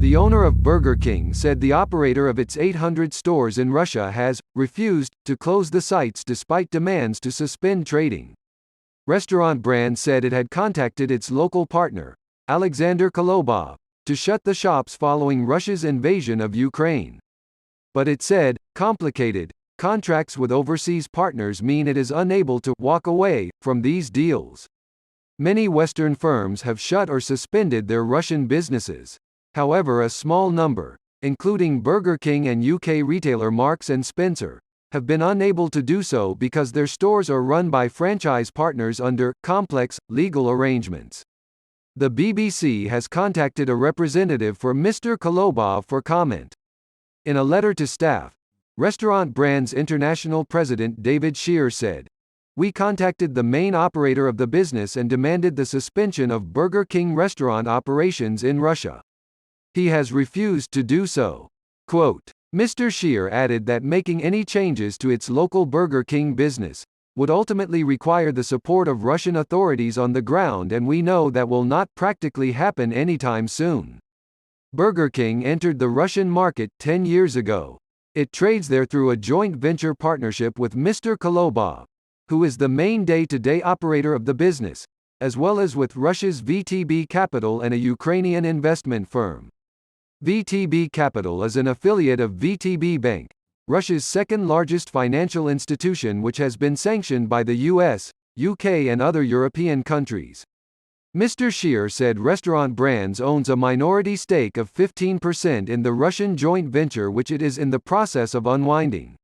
The owner of Burger King said the operator of its 800 stores in Russia has refused to close the sites despite demands to suspend trading. Restaurant Brand said it had contacted its local partner, Alexander Kolobov, to shut the shops following Russia's invasion of Ukraine. But it said, complicated contracts with overseas partners mean it is unable to walk away from these deals. Many Western firms have shut or suspended their Russian businesses. However, a small number, including Burger King and UK retailer Marks & Spencer, have been unable to do so because their stores are run by franchise partners under complex legal arrangements. The BBC has contacted a representative for Mr. Kolobov for comment. In a letter to staff, Restaurant Brand's international president David Shear said, "We contacted the main operator of the business and demanded the suspension of Burger King restaurant operations in Russia. He has refused to do so." Quote, Mr. Shear added that making any changes to its local Burger King business would ultimately require the support of Russian authorities on the ground, and we know that will not practically happen anytime soon. Burger King entered the Russian market 10 years ago. It trades there through a joint venture partnership with Mr. Kolobov, who is the main day-to-day operator of the business, as well as with Russia's VTB Capital and a Ukrainian investment firm. VTB Capital is an affiliate of VTB Bank, Russia's second-largest financial institution, which has been sanctioned by the US, UK and other European countries. Mr. Shear said Restaurant Brands owns a minority stake of 15% in the Russian joint venture, which it is in the process of unwinding.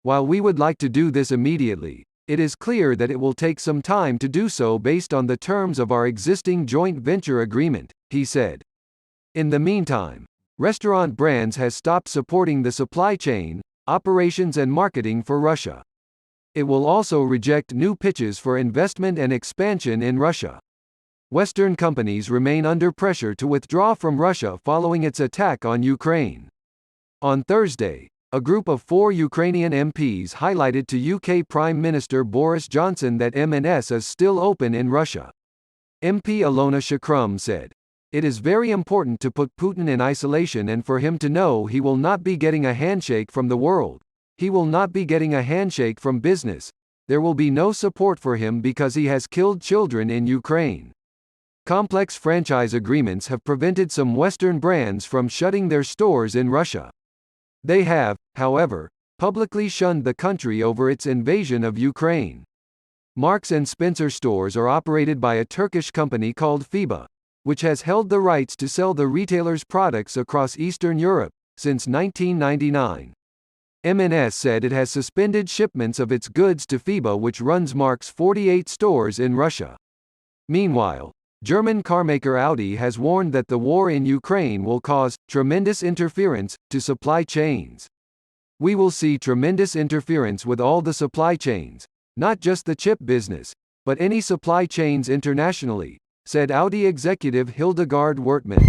While we would like to do this immediately, it is clear that it will take some time to do so based on the terms of our existing joint venture agreement, he said. In the meantime, Restaurant Brands has stopped supporting the supply chain, operations and marketing for Russia. It will also reject new pitches for investment and expansion in Russia. Western companies remain under pressure to withdraw from Russia following its attack on Ukraine. On Thursday, a group of 4 Ukrainian MPs highlighted to UK Prime Minister Boris Johnson that M&S is still open in Russia. MP Alona Shakrum said, "It is very important to put Putin in isolation and for him to know he will not be getting a handshake from the world. He will not be getting a handshake from business. There will be no support for him because he has killed children in Ukraine." Complex franchise agreements have prevented some Western brands from shutting their stores in Russia. They have, however, publicly shunned the country over its invasion of Ukraine. Marks & Spencer stores are operated by a Turkish company called FIBA, which has held the rights to sell the retailer's products across Eastern Europe since 1999. M&S said it has suspended shipments of its goods to FIBA, which runs Mark's 48 stores in Russia. Meanwhile, German carmaker Audi has warned that the war in Ukraine will cause tremendous interference to supply chains. "We will see tremendous interference with all the supply chains, not just the chip business, but any supply chains internationally," said Audi executive Hildegard Wertmann.